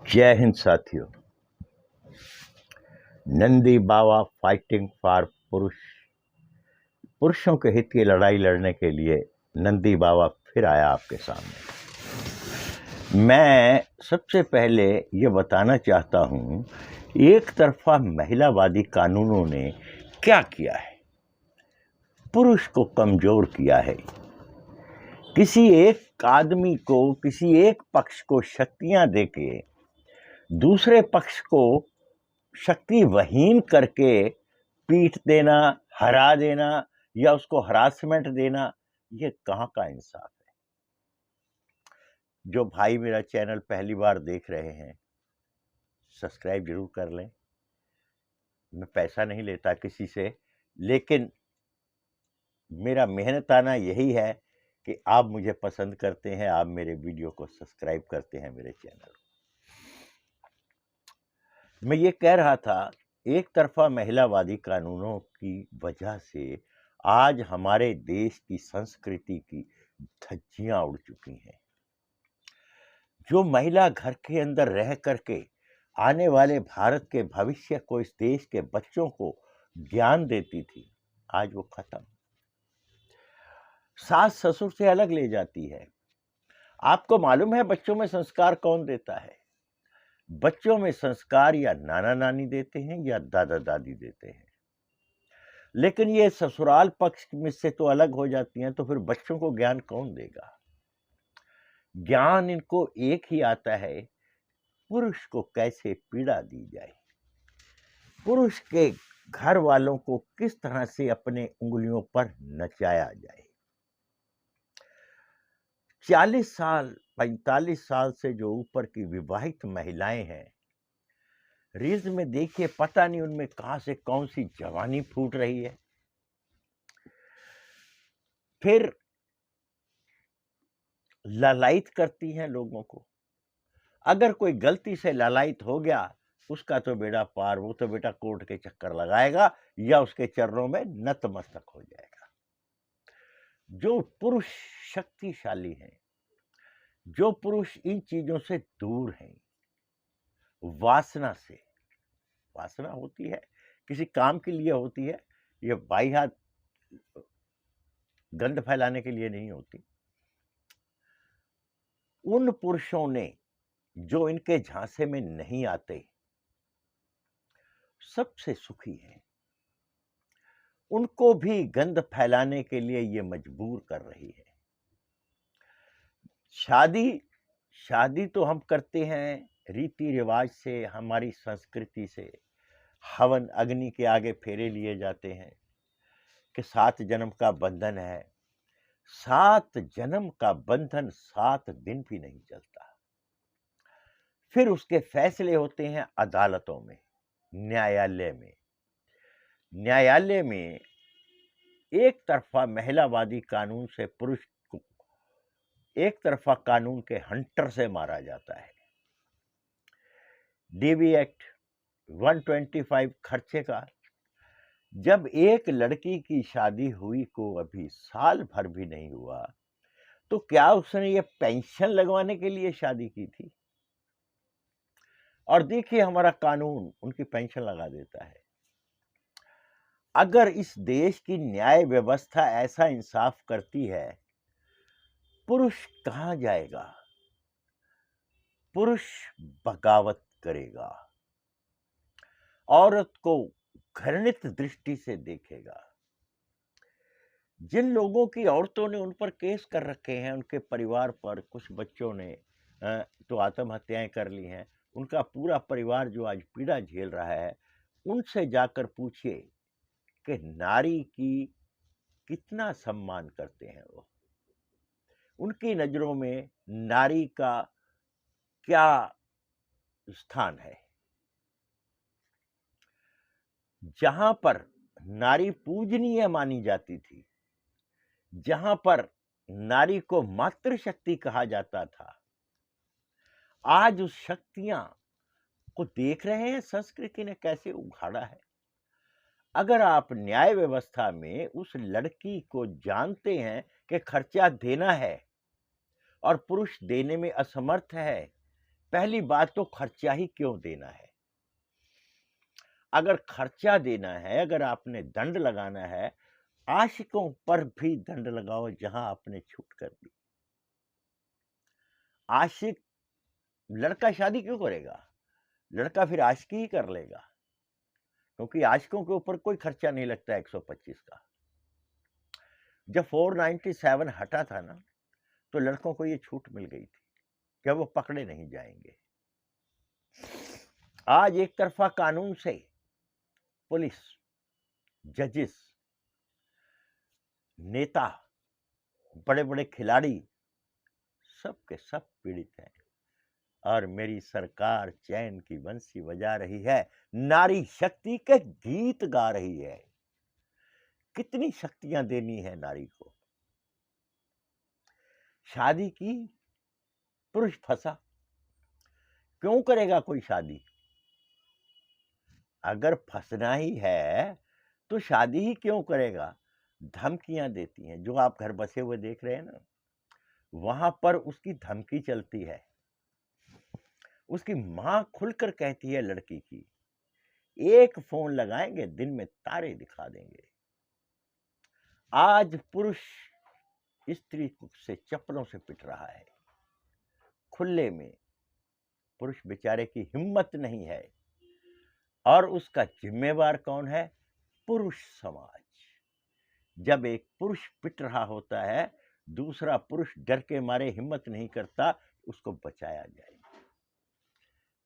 जय हिंद साथियों। नंदी बाबा fighting for पुरुषों के हित की लड़ाई लड़ने के लिए नंदी बाबा फिर आया आपके सामने। मैं सबसे पहले ये बताना चाहता हूँ, एक तरफा महिलावादी कानूनों ने क्या किया है, पुरुष को कमजोर किया है। किसी एक आदमी को, किसी एक पक्ष को शक्तियां देके दूसरे पक्ष को शक्तिवहीन करके पीट देना, हरा देना या उसको हरासमेंट देना, ये कहाँ का इंसाफ है। जो भाई मेरा चैनल पहली बार देख रहे हैं, सब्सक्राइब जरूर कर लें। मैं पैसा नहीं लेता किसी से, लेकिन मेरा मेहनताना यही है कि आप मुझे पसंद करते हैं, आप मेरे वीडियो को सब्सक्राइब करते हैं, मेरे चैनल। मैं ये कह रहा था, एक तरफा महिलावादी कानूनों की वजह से आज हमारे देश की संस्कृति की धज्जियां उड़ चुकी हैं। जो महिला घर के अंदर रह करके आने वाले भारत के भविष्य को, इस देश के बच्चों को ज्ञान देती थी, आज वो खत्म। सास ससुर से अलग ले जाती है। आपको मालूम है बच्चों में संस्कार कौन देता है? बच्चों में संस्कार या नाना नानी देते हैं या दादा दादी देते हैं। लेकिन ये ससुराल पक्ष में से तो अलग हो जाती हैं, तो फिर बच्चों को ज्ञान कौन देगा? ज्ञान इनको एक ही आता है, पुरुष को कैसे पीड़ा दी जाए, पुरुष के घर वालों को किस तरह से अपने उंगलियों पर नचाया जाए। 40 साल 45 साल से जो ऊपर की विवाहित महिलाएं हैं, रील्स में देखिए, पता नहीं उनमें कहां से कौन सी जवानी फूट रही है। फिर लालायित करती हैं लोगों को। अगर कोई गलती से लालायित हो गया, उसका तो बेड़ा पार, वो तो बेटा कोर्ट के चक्कर लगाएगा या उसके चरणों में नतमस्तक हो जाएगा। जो पुरुष शक्तिशाली हैं, जो पुरुष इन चीजों से दूर हैं, वासना से, वासना होती है किसी काम के लिए होती है, ये बाह्य गंध फैलाने के लिए नहीं होती। उन पुरुषों ने जो इनके झांसे में नहीं आते, सबसे सुखी हैं, उनको भी गंध फैलाने के लिए ये मजबूर कर रही है। शादी तो हम करते हैं रीति रिवाज से, हमारी संस्कृति से। हवन अग्नि के आगे फेरे लिए जाते हैं कि 7 जन्म का बंधन है। 7 जन्म का बंधन 7 दिन भी नहीं चलता। फिर उसके फैसले होते हैं अदालतों में, न्यायालय में। न्यायालय में एक तरफा महिलावादी कानून से पुरुष को एक तरफा कानून के हंटर से मारा जाता है। डीवी एक्ट 125 खर्चे का। जब एक लड़की की शादी हुई को अभी साल भर भी नहीं हुआ, तो क्या उसने ये पेंशन लगवाने के लिए शादी की थी? और देखिए, हमारा कानून उनकी पेंशन लगा देता है। अगर इस देश की न्याय व्यवस्था ऐसा इंसाफ करती है, पुरुष कहां जाएगा? पुरुष बगावत करेगा, औरत को घृणित दृष्टि से देखेगा। जिन लोगों की औरतों ने उन पर केस कर रखे हैं, उनके परिवार पर, कुछ बच्चों ने तो आत्महत्याएं कर ली हैं, उनका पूरा परिवार जो आज पीड़ा झेल रहा है, उनसे जाकर पूछिए कि नारी की कितना सम्मान करते हैं वो। उनकी नजरों में नारी का क्या स्थान है? जहां पर नारी पूजनीय मानी जाती थी, जहां पर नारी को मातृशक्ति कहा जाता था, आज उस शक्तियां को देख रहे हैं संस्कृति ने कैसे उघाड़ा है। अगर आप न्याय व्यवस्था में उस लड़की को जानते हैं कि खर्चा देना है और पुरुष देने में असमर्थ है, पहली बात तो खर्चा ही क्यों देना है? अगर खर्चा देना है, अगर आपने दंड लगाना है, आशिकों पर भी दंड लगाओ जहां आपने छूट कर दी। आशिक लड़का शादी क्यों करेगा? लड़का फिर आशिकी ही कर लेगा, क्योंकि आशिकों के ऊपर कोई खर्चा नहीं लगता 125 का। जब 497 हटा था ना, तो लड़कों को ये छूट मिल गई थी कि वो पकड़े नहीं जाएंगे। आज एक तरफा कानून से पुलिस, जजेस, नेता, बड़े बड़े खिलाड़ी सब के सब पीड़ित हैं, और मेरी सरकार चैन की बंसी बजा रही है, नारी शक्ति के गीत गा रही है। कितनी शक्तियां देनी है नारी को। शादी की, पुरुष फंसा, क्यों करेगा कोई शादी? अगर फंसना ही है तो शादी ही क्यों करेगा? धमकियां देती हैं, जो आप घर बसे हुए देख रहे हैं ना, वहां पर उसकी धमकी चलती है। उसकी मां खुलकर कहती है लड़की की, एक फोन लगाएंगे दिन में तारे दिखा देंगे। आज पुरुष स्त्री से चप्पलों से पिट रहा है खुले में। पुरुष बेचारे की हिम्मत नहीं है, और उसका जिम्मेवार कौन है? पुरुष समाज। जब एक पुरुष पिट रहा होता है, दूसरा पुरुष डर के मारे हिम्मत नहीं करता उसको बचाया जाए।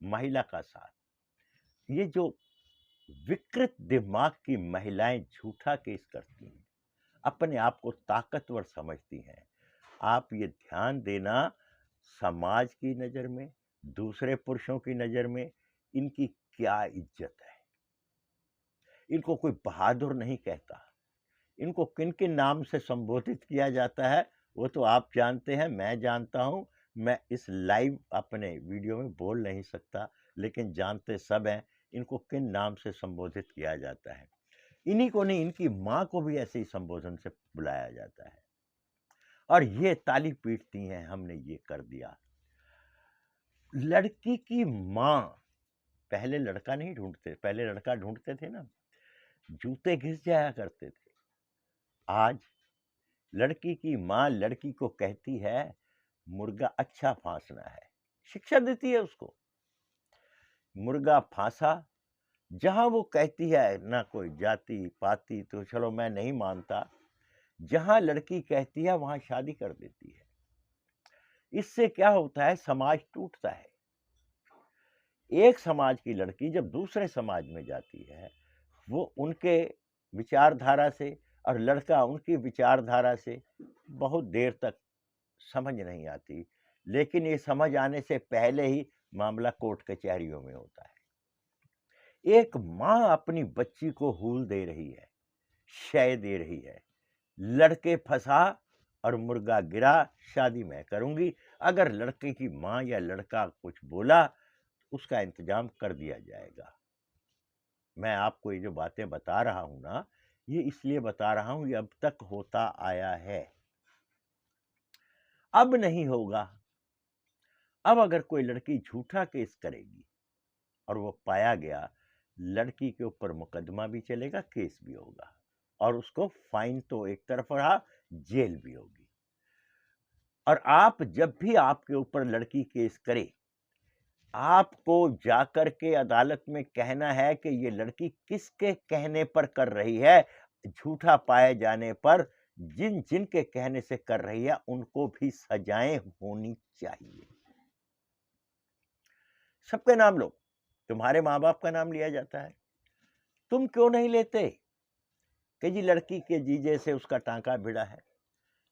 महिला का साथ, ये जो विकृत दिमाग की महिलाएं झूठा केस करती हैं, अपने आप को ताकतवर समझती हैं। आप ये ध्यान देना, समाज की नजर में, दूसरे पुरुषों की नजर में इनकी क्या इज्जत है। इनको कोई बहादुर नहीं कहता। इनको किन किन नाम से संबोधित किया जाता है वो तो आप जानते हैं, मैं जानता हूं। मैं इस लाइव अपने वीडियो में बोल नहीं सकता, लेकिन जानते सब हैं इनको किन नाम से संबोधित किया जाता है। इन्हीं को नहीं, इनकी मां को भी ऐसे ही संबोधन से बुलाया जाता है, और ये ताली पीटती हैं, हमने ये कर दिया। लड़की की मां, पहले लड़का नहीं ढूंढते, पहले लड़का ढूंढते थे ना, जूते घिस जाया करते थे। आज लड़की की मां लड़की को कहती है मुर्गा अच्छा फांसना है, शिक्षा देती है उसको। मुर्गा फांसा, जहां वो कहती है ना कोई जाति पाति तो चलो मैं नहीं मानता, जहां लड़की कहती है वहां शादी कर देती है। इससे क्या होता है? समाज टूटता है। एक समाज की लड़की जब दूसरे समाज में जाती है, वो उनके विचारधारा से, और लड़का उनकी विचारधारा से बहुत देर तक समझ नहीं आती, लेकिन ये समझ आने से पहले ही मामला कोर्ट कचहरियों में होता है। एक मां अपनी बच्ची को हूल दे रही है, शय दे रही है, लड़के फंसा और मुर्गा गिरा, शादी मैं करूंगी। अगर लड़के की मां या लड़का कुछ बोला, उसका इंतजाम कर दिया जाएगा। मैं आपको ये जो बातें बता रहा हूं ना, ये इसलिए बता रहा हूं, ये अब तक होता आया है, अब नहीं होगा। अब अगर कोई लड़की झूठा केस करेगी और वो पाया गया, लड़की के ऊपर मुकदमा भी चलेगा, केस भी होगा, और उसको फाइन तो एक तरफ रहा, जेल भी होगी। और आप जब भी आपके ऊपर लड़की केस करे, आपको जाकर के अदालत में कहना है कि ये लड़की किसके कहने पर कर रही है। झूठा पाए जाने पर जिन जिन के कहने से कर रही है, उनको भी सजाएं होनी चाहिए। सबके नाम लो, तुम्हारे माँ बाप का नाम लिया जाता है, तुम क्यों नहीं लेते कि जी लड़की के जीजे से उसका टांका भिड़ा है,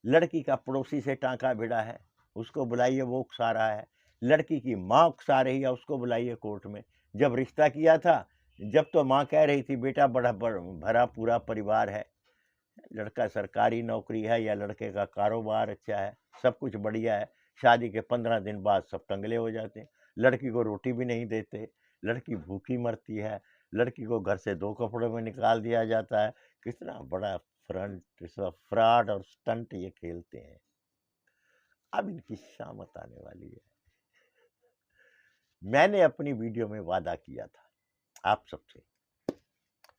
लड़की का पड़ोसी से टांका भिड़ा है, उसको बुलाइए, वो उकसा रहा है, लड़की की माँ उकसा रही है, उसको बुलाइए कोर्ट में। जब रिश्ता किया था, जब तो माँ कह रही थी बेटा बड़ा भरा पूरा परिवार है, लड़का सरकारी नौकरी है या लड़के का कारोबार अच्छा है, सब कुछ बढ़िया है, शादी के 15 दिन बाद सब टंगले हो जाते हैं, लड़की को रोटी भी नहीं देते, लड़की भूखी मरती है, लड़की को घर से 2 कपड़ों में निकाल दिया जाता है। कितना बड़ा फ्रॉड और स्टंट ये खेलते हैं। अब इनकी शामत आने वाली है। मैंने अपनी वीडियो में वादा किया था आप सबसे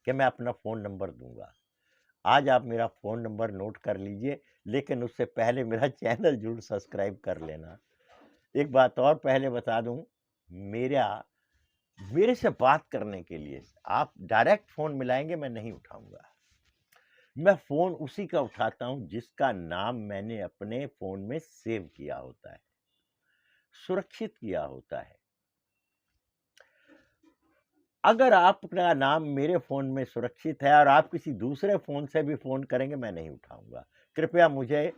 कि मैं अपना फ़ोन नंबर दूँगा। आज आप मेरा फ़ोन नंबर नोट कर लीजिए, लेकिन उससे पहले मेरा चैनल ज़रूर सब्सक्राइब कर लेना। एक बात और पहले बता दूँ, मेरे से बात करने के लिए आप डायरेक्ट फ़ोन मिलाएँगे, मैं नहीं उठाऊँगा। मैं फ़ोन उसी का उठाता हूँ जिसका नाम मैंने अपने फ़ोन में सेव किया होता है, सुरक्षित किया होता है। अगर आपका नाम मेरे फ़ोन में सुरक्षित है और आप किसी दूसरे फ़ोन से भी फ़ोन करेंगे, मैं नहीं उठाऊँगा। कृपया मुझे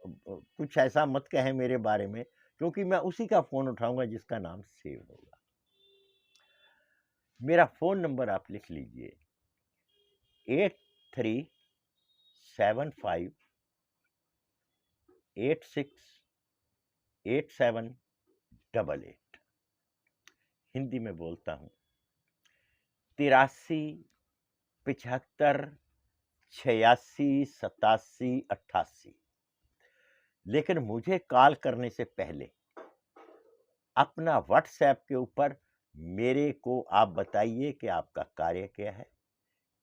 कुछ ऐसा मत कहें मेरे बारे में, क्योंकि मैं उसी का फ़ोन उठाऊँगा जिसका नाम सेव होगा। मेरा फ़ोन नंबर आप लिख लीजिए 8375868788। हिंदी में बोलता हूँ 83 75 86 87 88। लेकिन मुझे कॉल करने से पहले अपना व्हाट्सएप के ऊपर मेरे को आप बताइए कि आपका कार्य क्या है,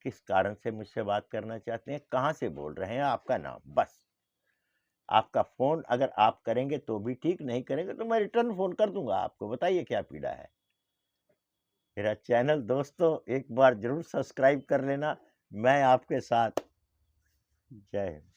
किस कारण से मुझसे बात करना चाहते हैं, कहाँ से बोल रहे हैं, आपका नाम, बस। आपका फ़ोन अगर आप करेंगे तो भी ठीक, नहीं करेंगे तो मैं रिटर्न फ़ोन कर दूँगा आपको, बताइए क्या पीड़ा है। मेरा चैनल दोस्तों एक बार ज़रूर सब्सक्राइब कर लेना, मैं आपके साथ। जय हिंद।